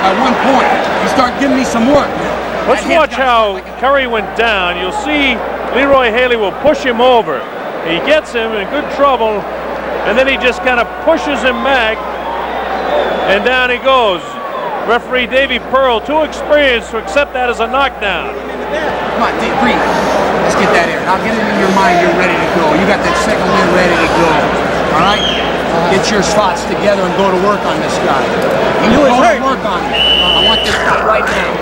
at one point, you start giving me some work. Let's watch how Curry went down. You'll see Leroy Haley will push him over. He gets him in good trouble, and then he just kind of pushes him back, and down he goes. Referee Davey Pearl, too experienced to accept that as a knockdown. Come on, Dave, breathe. Let's get that air. Now get it in your mind you're ready to go. You got that second win ready to go. All right? Get your spots together and go to work on this guy. You go to work on him. I want this guy right now.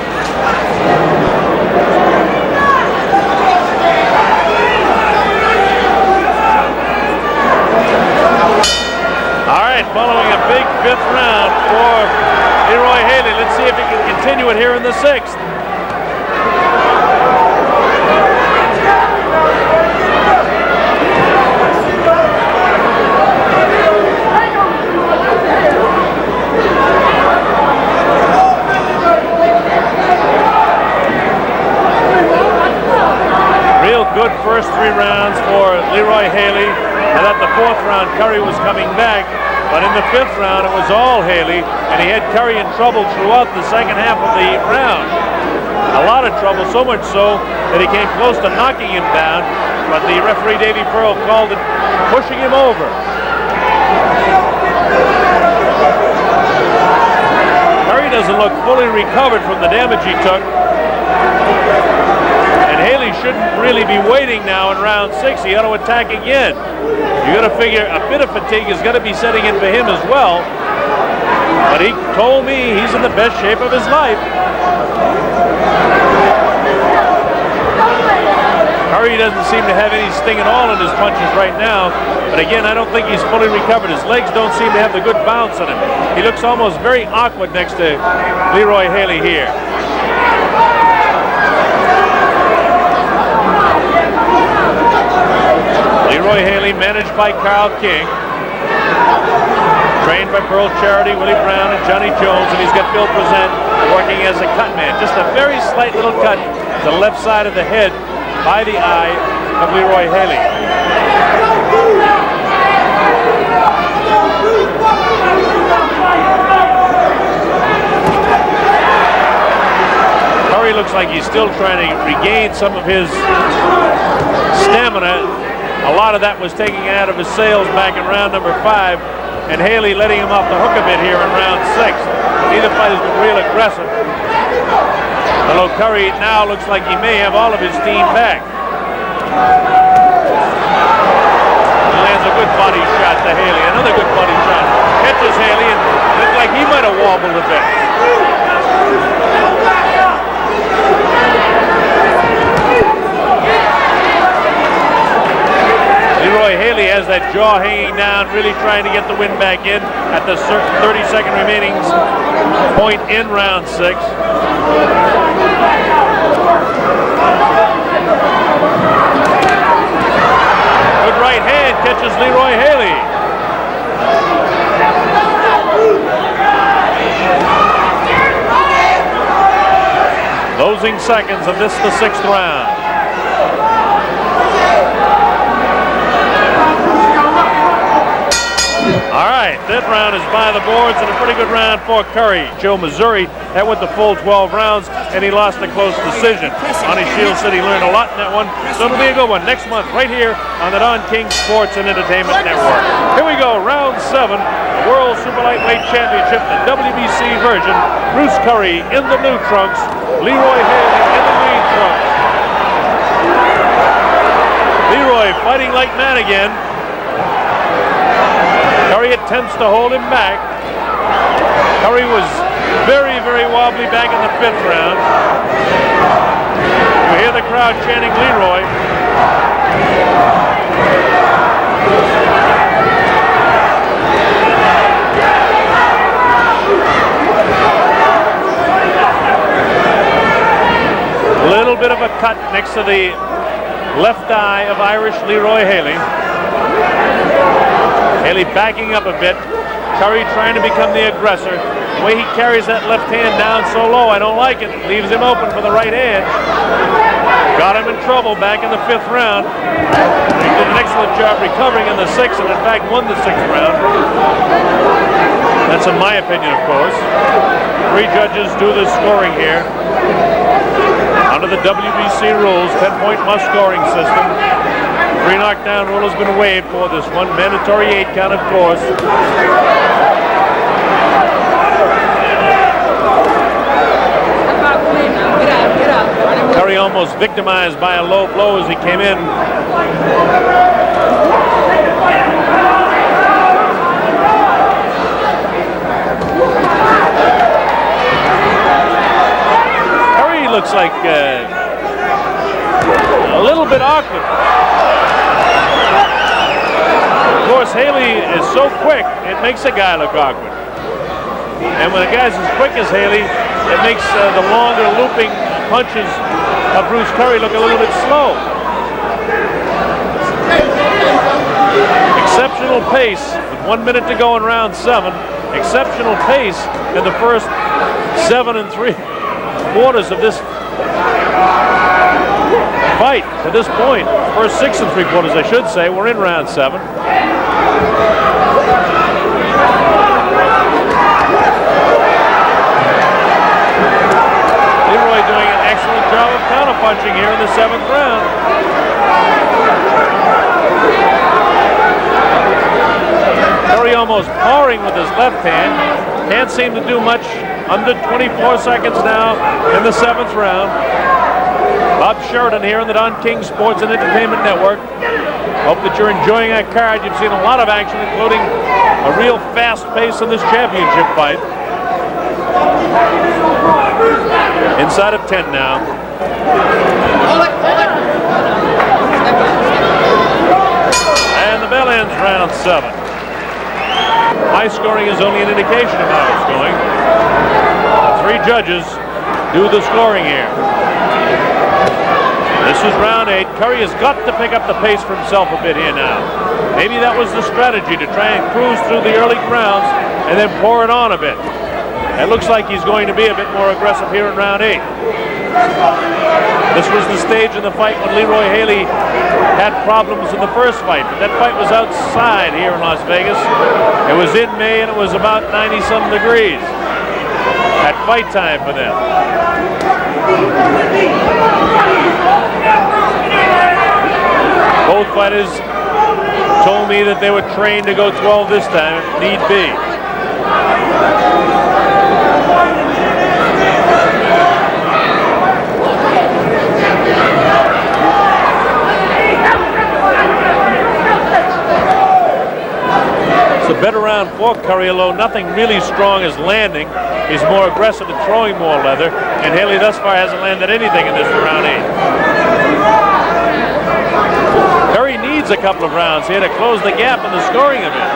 All right, following a big 5th round for Leroy Haley. Let's see if he can continue it here in the 6th. Real good first 3 rounds for Leroy Haley. And at the 4th round, Curry was coming back. But in the 5th round, it was all Haley, and he had Curry in trouble throughout the second half of the round. A lot of trouble, so much so that he came close to knocking him down, but the referee, Davey Pearl, called it pushing him over. Curry doesn't look fully recovered from the damage he took. And Haley shouldn't really be waiting now in round 6. He ought to attack again. You got to figure a bit of fatigue is going to be setting in for him as well. But he told me he's in the best shape of his life. Curry doesn't seem to have any sting at all in his punches right now. But again, I don't think he's fully recovered. His legs don't seem to have the good bounce on him. He looks almost very awkward next to Leroy Haley here. Leroy Haley, managed by Carl King, trained by Pearl Charity, Willie Brown, and Johnny Jones, and he's got Bill Present working as a cut man. Just a very slight little cut to the left side of the head by the eye of Leroy Haley. Curry looks like he's still trying to regain some of his stamina. A lot of that was taking out of his sails back in round number 5, and Haley letting him off the hook a bit here in round 6. Neither fighter's been real aggressive. Although Curry now looks like he may have all of his team back. He lands a good body shot to Haley. Another good body shot. Catches Haley, and looks like he might have wobbled a bit. Leroy Haley has that jaw hanging down, really trying to get the win back in at the 30-second remaining point in round 6. Good right hand catches Leroy Haley. Closing seconds of this, the 6th round. All right, that round is by the boards, and a pretty good round for Curry. Joe Missouri, that went the full 12 rounds, and he lost a close decision. Ronnie Shields said he learned a lot in that one, so it'll be a good one next month right here on the Don King Sports and Entertainment Network. Here we go, round 7, the World Super Lightweight Championship, the WBC version. Bruce Curry in the blue trunks, Leroy Haley in the green trunks. Leroy fighting like man again. Curry attempts to hold him back. Curry was very, very wobbly back in the 5th round. You hear the crowd chanting Leroy. A little bit of a cut next to the left eye of Irish Leroy Haley. Haley backing up a bit. Curry trying to become the aggressor. The way he carries that left hand down so low, I don't like it. Leaves him open for the right hand. Got him in trouble back in the 5th round. He did an excellent job recovering in the 6th, and in fact won the 6th round. That's in my opinion, of course. 3 judges do the scoring here. Under the WBC rules, 10-point must scoring system. 3 knockdown rule has been waived for this one. Mandatory 8 count, of course. Curry almost victimized by a low blow as he came in. Curry looks like a little bit awkward. Of course, Haley is so quick, it makes a guy look awkward. And when a guy's as quick as Haley, it makes the longer looping punches of Bruce Curry look a little bit slow. Exceptional pace with 1 minute to go in round 7. Exceptional pace in the first 7 3/4 of this fight to this point. First 6 3/4, I should say. We're in round 7. Leroy doing an excellent job of counterpunching here in the 7th round. Curry almost pawing with his left hand. Can't seem to do much. Under 24 seconds now in the 7th round. Bob Sheridan here on the Don King Sports and Entertainment Network. Hope that you're enjoying that card. You've seen a lot of action, including a real fast pace in this championship fight. Inside of 10 now. And the bell ends round 7. My scoring is only an indication of how it's going. The 3 judges do the scoring here. This is round 8. Curry has got to pick up the pace for himself a bit here now. Maybe that was the strategy, to try and cruise through the early rounds and then pour it on a bit. It looks like he's going to be a bit more aggressive here in round 8. This was the stage in the fight when Leroy Haley had problems in the first fight. But that fight was outside here in Las Vegas. It was in May and it was about 90-some degrees at fight time for them. Both fighters told me that they were trained to go 12 this time if need be. It's a better round for Curry, although nothing really strong is landing. He's more aggressive and throwing more leather, and Haley thus far hasn't landed anything in this round 8. Curry needs a couple of rounds here to close the gap in the scoring a bit.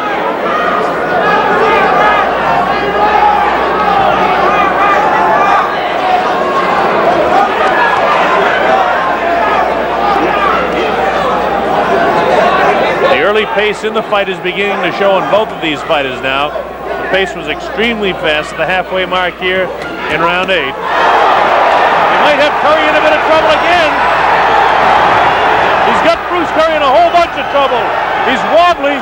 The early pace in the fight is beginning to show in both of these fighters now. The pace was extremely fast at the halfway mark here in round 8. He might have Curry in a bit of trouble again. He's got Bruce Curry in a whole bunch of trouble. He's wobbly.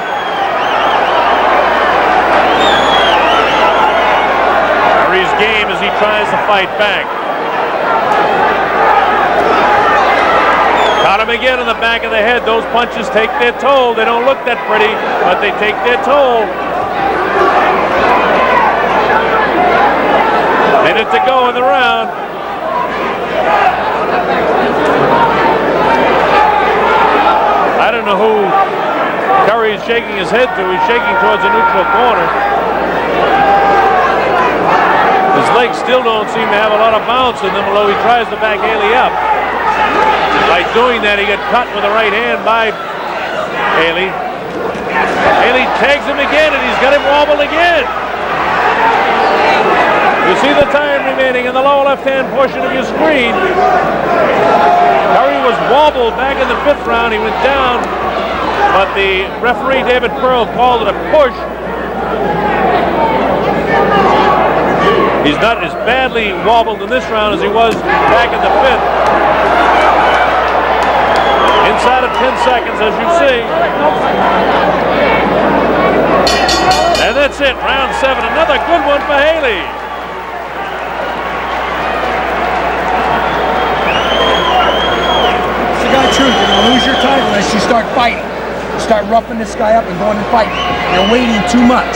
Curry's game as he tries to fight back. Got him again in the back of the head. Those punches take their toll. They don't look that pretty, but they take their toll. Minute to go in the round. I don't know who Curry is shaking his head to. He's shaking towards the neutral corner. His legs still don't seem to have a lot of bounce in them, although he tries to back Haley up. By doing that, he got cut with the right hand by Haley. Haley tags him again, and he's got him wobbled again. You see the time remaining in the lower left-hand portion of your screen. Curry was wobbled back in the 5th round. He went down, but the referee, David Pearl, called it a push. He's not as badly wobbled in this round as he was back in the 5th. Inside of 10 seconds, as you see. And that's it, round 7. Another good one for Haley. It's the guy truth. You're going to lose your title unless you start fighting. You start roughing this guy up and going and fighting. You're waiting too much.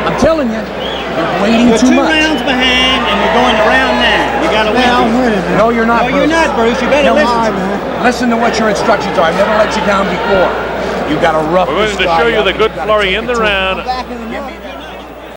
I'm telling you, you're waiting You're too 2 much. rounds behind, and you're going to round 9. You got to win. I'm winning, man. No, you're not, No, Bruce. you're not, Bruce. You better No, listen. Listen to what your instructions are. I've never let you down before. You got to rough We're this going to guy show you up the and good you gotta flurry take in it the to him. round. Back in the mouth.